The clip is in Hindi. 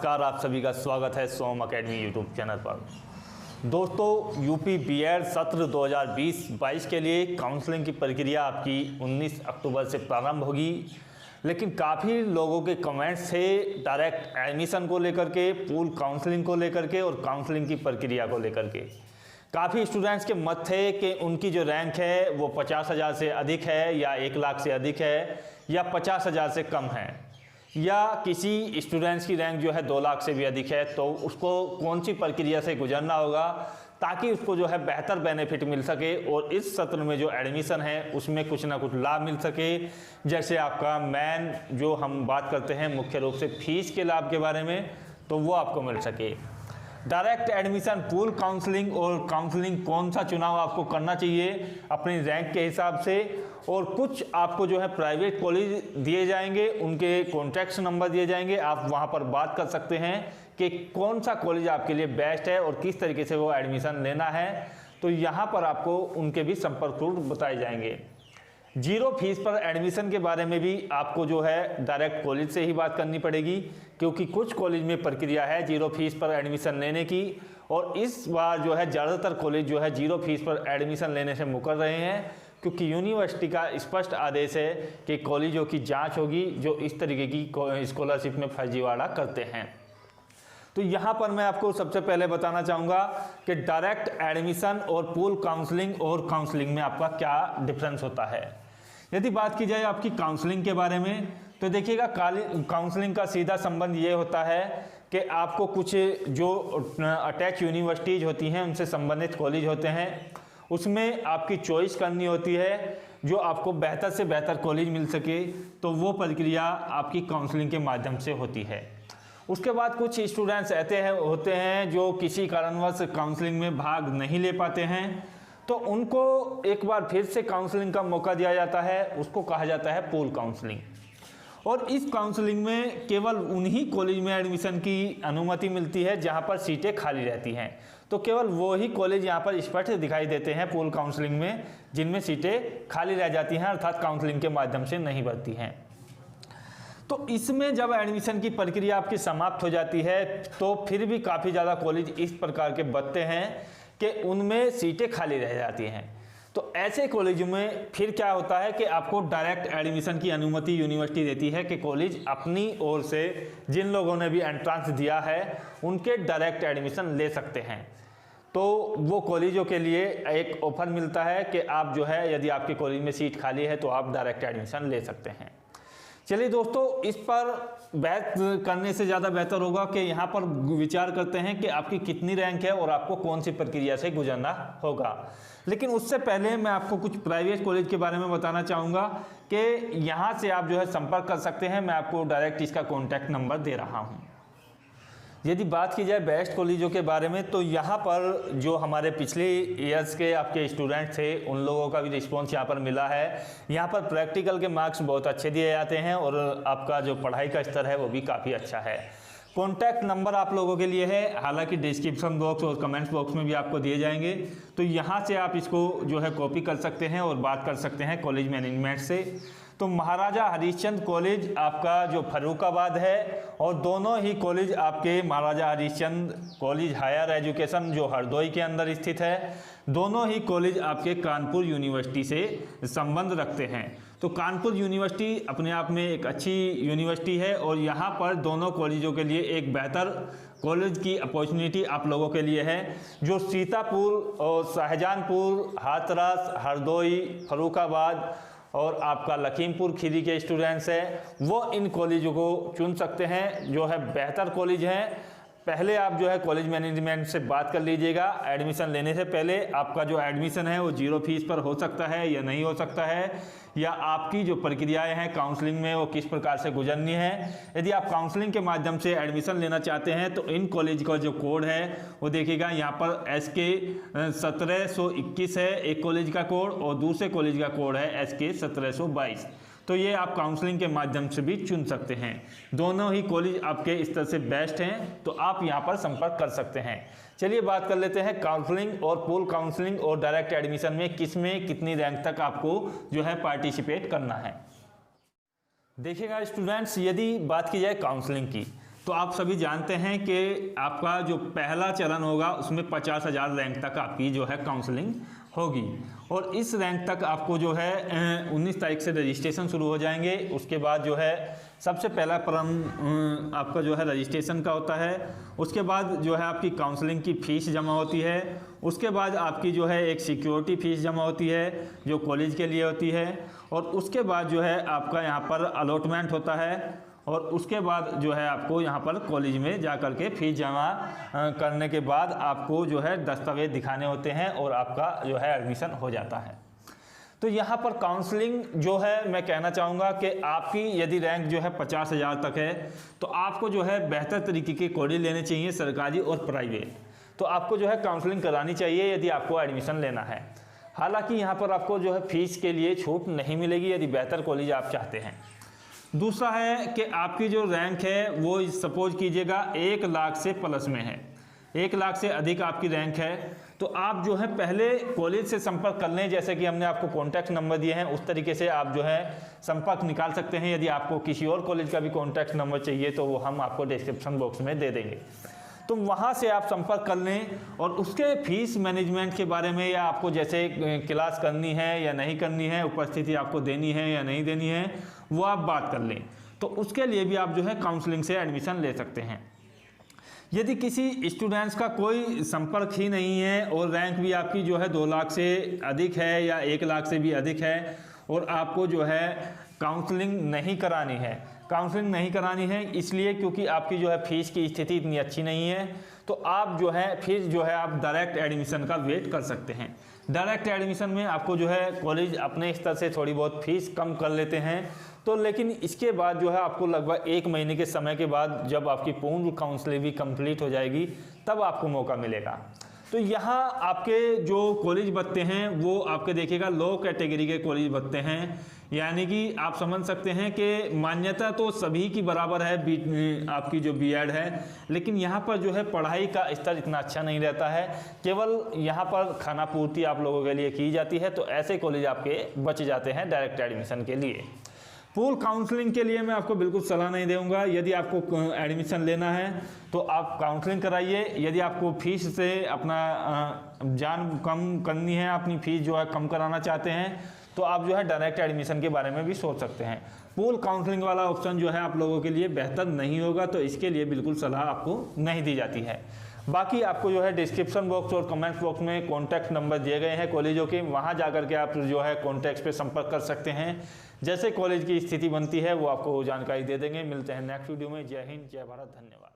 नमस्कार, आप सभी का स्वागत है सोम अकेडमी यूट्यूब चैनल पर। दोस्तों, यूपी बीएड सत्र 2020-22 के लिए काउंसलिंग की प्रक्रिया आपकी 19 अक्टूबर से प्रारंभ होगी। लेकिन काफ़ी लोगों के कमेंट्स थे डायरेक्ट एडमिशन को लेकर के, पूल काउंसलिंग को लेकर के और काउंसलिंग की प्रक्रिया को लेकर के। काफ़ी स्टूडेंट्स के मत थे कि उनकी जो रैंक है वो 50,000 से अधिक है या 1 लाख से अधिक है या 50,000 से कम है, या किसी स्टूडेंट्स की रैंक जो है 2 लाख से भी अधिक है, तो उसको कौन सी प्रक्रिया से गुजरना होगा ताकि उसको जो है बेहतर बेनिफिट मिल सके और इस सत्र में जो एडमिशन है उसमें कुछ ना कुछ लाभ मिल सके। जैसे आपका मेन जो हम बात करते हैं मुख्य रूप से फीस के लाभ के बारे में, तो वो आपको मिल सके। डायरेक्ट एडमिशन, पूल काउंसलिंग और काउंसलिंग कौन सा चुनाव आपको करना चाहिए अपनी रैंक के हिसाब से, और कुछ आपको जो है प्राइवेट कॉलेज दिए जाएंगे, उनके कॉन्टैक्ट नंबर दिए जाएंगे, आप वहां पर बात कर सकते हैं कि कौन सा कॉलेज आपके लिए बेस्ट है और किस तरीके से वो एडमिशन लेना है। तो यहाँ पर आपको उनके भी संपर्क रूट बताए जाएंगे। जीरो फीस पर एडमिशन के बारे में भी आपको जो है डायरेक्ट कॉलेज से ही बात करनी पड़ेगी, क्योंकि कुछ कॉलेज में प्रक्रिया है जीरो फीस पर एडमिशन लेने की, और इस बार जो है ज़्यादातर कॉलेज जो है जीरो फीस पर एडमिशन लेने से मुकर रहे हैं, क्योंकि यूनिवर्सिटी का स्पष्ट आदेश है कि कॉलेजों की जांच होगी जो इस तरीके की स्कॉलरशिप में फर्जीवाड़ा करते हैं। तो यहाँ पर मैं आपको सबसे पहले बताना चाहूँगा कि डायरेक्ट एडमिशन और पूल काउंसलिंग और काउंसलिंग में आपका क्या डिफरेंस होता है। यदि बात की जाए आपकी काउंसलिंग के बारे में, तो देखिएगा काउंसलिंग का सीधा संबंध ये होता है कि आपको कुछ जो अटैच यूनिवर्सिटीज़ होती हैं उनसे संबंधित कॉलेज होते हैं, उसमें आपकी चॉइस करनी होती है जो आपको बेहतर से बेहतर कॉलेज मिल सके, तो वो प्रक्रिया आपकी काउंसलिंग के माध्यम से होती है। उसके बाद कुछ स्टूडेंट्स ऐसे होते हैं जो किसी कारणवश काउंसलिंग में भाग नहीं ले पाते हैं, तो उनको एक बार फिर से काउंसलिंग का मौका दिया जाता है, उसको कहा जाता है पूल काउंसलिंग। और इस काउंसलिंग में केवल उन्हीं कॉलेज में एडमिशन की अनुमति मिलती है जहां पर सीटें खाली रहती हैं। तो केवल वो ही कॉलेज यहाँ पर स्पष्ट दिखाई देते हैं पूल काउंसलिंग में जिनमें सीटें खाली रह जाती हैं, अर्थात काउंसलिंग के माध्यम से नहीं भरती हैं। तो इसमें जब एडमिशन की प्रक्रिया आपकी समाप्त हो जाती है, तो फिर भी काफ़ी ज़्यादा कॉलेज इस प्रकार के बचते हैं कि उनमें सीटें खाली रह जाती हैं। तो ऐसे कॉलेजों में फिर क्या होता है कि आपको डायरेक्ट एडमिशन की अनुमति यूनिवर्सिटी देती है कि कॉलेज अपनी ओर से जिन लोगों ने भी एंट्रेंस दिया है उनके डायरेक्ट एडमिशन ले सकते हैं। तो वो कॉलेजों के लिए एक ऑफर मिलता है कि आप जो है, यदि आपके कॉलेज में सीट खाली है तो आप डायरेक्ट एडमिशन ले सकते हैं। चलिए दोस्तों, इस पर बहस करने से ज़्यादा बेहतर होगा कि यहाँ पर विचार करते हैं कि आपकी कितनी रैंक है और आपको कौन सी प्रक्रिया से गुजरना होगा। लेकिन उससे पहले मैं आपको कुछ प्राइवेट कॉलेज के बारे में बताना चाहूँगा कि यहाँ से आप जो है संपर्क कर सकते हैं। मैं आपको डायरेक्ट इसका कॉन्टैक्ट नंबर दे रहा हूँ। यदि बात की जाए बेस्ट कॉलेजों के बारे में, तो यहाँ पर जो हमारे पिछले ईयर्स के आपके स्टूडेंट थे उन लोगों का भी रिस्पॉन्स यहाँ पर मिला है। यहाँ पर प्रैक्टिकल के मार्क्स बहुत अच्छे दिए जाते हैं और आपका जो पढ़ाई का स्तर है वो भी काफ़ी अच्छा है। कॉन्टैक्ट नंबर आप लोगों के लिए है, हालांकि डिस्क्रिप्शन बॉक्स और कमेंट्स बॉक्स में भी आपको दिए जाएंगे, तो यहाँ से आप इसको जो है कॉपी कर सकते हैं और बात कर सकते हैं कॉलेज मैनेजमेंट से। तो महाराजा हरिश्चंद्र कॉलेज आपका जो फर्रुखाबाद है, और दोनों ही कॉलेज आपके महाराजा हरिश्चंद्र कॉलेज हायर एजुकेशन जो हरदोई के अंदर स्थित है, दोनों ही कॉलेज आपके कानपुर यूनिवर्सिटी से संबंध रखते हैं। तो कानपुर यूनिवर्सिटी अपने आप में एक अच्छी यूनिवर्सिटी है और यहाँ पर दोनों कॉलेजों के लिए एक बेहतर कॉलेज की अपॉर्चुनिटी आप लोगों के लिए है। जो सीतापुर और शाहजहानपुर, हाथरस, हरदोई, फर्रुखाबाद और आपका लखीमपुर खीरी के स्टूडेंट्स हैं, वो इन कॉलेजों को चुन सकते हैं, जो है बेहतर कॉलेज हैं। पहले आप जो है कॉलेज मैनेजमेंट से बात कर लीजिएगा। एडमिशन लेने से पहले आपका जो एडमिशन है वो जीरो फीस पर हो सकता है या नहीं हो सकता है, या आपकी जो प्रक्रियाएं हैं काउंसलिंग में वो किस प्रकार से गुजरनी है। यदि आप काउंसलिंग के माध्यम से एडमिशन लेना चाहते हैं तो इन कॉलेज का जो कोड है वो देखिएगा, यहाँ पर SK 1721 है एक कॉलेज का कोड, और दूसरे कॉलेज का कोड है SK 1722। तो ये आप काउंसलिंग के माध्यम से भी चुन सकते हैं। दोनों ही कॉलेज आपके स्तर से बेस्ट हैं, तो आप यहाँ पर संपर्क कर सकते हैं। चलिए बात कर लेते हैं काउंसलिंग और पूल काउंसलिंग और डायरेक्ट एडमिशन में किस में कितनी रैंक तक आपको जो है पार्टिसिपेट करना है। देखिएगा स्टूडेंट्स, यदि बात की जाए काउंसलिंग की, तो आप सभी जानते हैं कि आपका जो पहला चरण होगा उसमें 50,000 रैंक तक आपकी जो है काउंसलिंग होगी, और इस रैंक तक आपको जो है 19 तारीख से रजिस्ट्रेशन शुरू हो जाएंगे। उसके बाद जो है सबसे पहला क्रम आपका जो है रजिस्ट्रेशन का होता है, उसके बाद जो है आपकी काउंसलिंग की फ़ीस जमा होती है, उसके बाद आपकी जो है एक सिक्योरिटी फ़ीस जमा होती है जो कॉलेज के लिए होती है, और उसके बाद जो है आपका यहाँ पर अलॉटमेंट होता है, और उसके बाद जो है आपको यहाँ पर कॉलेज में जा कर के फीस जमा करने के बाद आपको जो है दस्तावेज दिखाने होते हैं और आपका जो है एडमिशन हो जाता है। तो यहाँ पर काउंसलिंग जो है मैं कहना चाहूँगा कि आपकी यदि रैंक जो है 50,000 तक है तो आपको जो है बेहतर तरीके के कॉलेज लेने चाहिए, सरकारी और प्राइवेट। तो आपको जो है काउंसलिंग करानी चाहिए यदि आपको एडमिशन लेना है। हालांकि यहाँ पर आपको जो है फीस के लिए छूट नहीं मिलेगी यदि बेहतर कॉलेज आप चाहते हैं। दूसरा है कि आपकी जो रैंक है वो सपोज कीजिएगा 1 लाख से प्लस में है, 1 लाख से अधिक आपकी रैंक है, तो आप जो है पहले कॉलेज से संपर्क कर लें। जैसे कि हमने आपको कॉन्टैक्ट नंबर दिए हैं उस तरीके से आप जो है संपर्क निकाल सकते हैं। यदि आपको किसी और कॉलेज का भी कॉन्टैक्ट नंबर चाहिए तो वो हम आपको डिस्क्रिप्शन बॉक्स में दे देंगे, तो वहाँ से आप संपर्क कर लें और उसके फीस मैनेजमेंट के बारे में, या आपको जैसे क्लास करनी है या नहीं करनी है, उपस्थिति आपको देनी है या नहीं देनी है, वो आप बात कर लें। तो उसके लिए भी आप जो है काउंसलिंग से एडमिशन ले सकते हैं। यदि किसी स्टूडेंट्स का कोई संपर्क ही नहीं है और रैंक भी आपकी जो है 2 लाख से अधिक है या 1 लाख से भी अधिक है और आपको जो है काउंसलिंग नहीं करानी है, काउंसलिंग नहीं करानी है इसलिए क्योंकि आपकी जो है फीस की स्थिति इतनी अच्छी नहीं है, तो आप जो है फिर जो है आप डायरेक्ट एडमिशन का वेट कर सकते हैं। डायरेक्ट एडमिशन में आपको जो है कॉलेज अपने स्तर से थोड़ी बहुत फीस कम कर लेते हैं, तो लेकिन इसके बाद जो है आपको लगभग 1 महीने के समय के बाद जब आपकी पूर्ण काउंसलिंग भी कंप्लीट हो जाएगी तब आपको मौका मिलेगा। तो यहाँ आपके जो कॉलेज बनते हैं वो आपके देखिएगा लो कैटेगरी के कॉलेज बनते हैं, यानी कि आप समझ सकते हैं कि मान्यता तो सभी की बराबर है आपकी जो बीएड है, लेकिन यहाँ पर जो है पढ़ाई का स्तर इतना अच्छा नहीं रहता है, केवल यहाँ पर खाना पूर्ति आप लोगों के लिए की जाती है। तो ऐसे कॉलेज आपके बच जाते हैं डायरेक्ट एडमिशन के लिए। पूल काउंसलिंग के लिए मैं आपको बिल्कुल सलाह नहीं दूंगा। यदि आपको एडमिशन लेना है तो आप काउंसलिंग कराइए। यदि आपको फीस से अपना जान कम करनी है, अपनी फीस जो है कम कराना चाहते हैं, तो आप जो है डायरेक्ट एडमिशन के बारे में भी सोच सकते हैं। पूल काउंसलिंग वाला ऑप्शन जो है आप लोगों के लिए बेहतर नहीं होगा, तो इसके लिए बिल्कुल सलाह आपको नहीं दी जाती है। बाकी आपको जो है डिस्क्रिप्शन बॉक्स और कमेंट बॉक्स में कॉन्टैक्ट नंबर दिए गए हैं कॉलेजों के, वहाँ जा कर के आप जो है कॉन्टैक्ट पे संपर्क कर सकते हैं। जैसे कॉलेज की स्थिति बनती है वो आपको जानकारी दे देंगे। मिलते हैं नेक्स्ट वीडियो में। जय हिंद, जय भारत, धन्यवाद।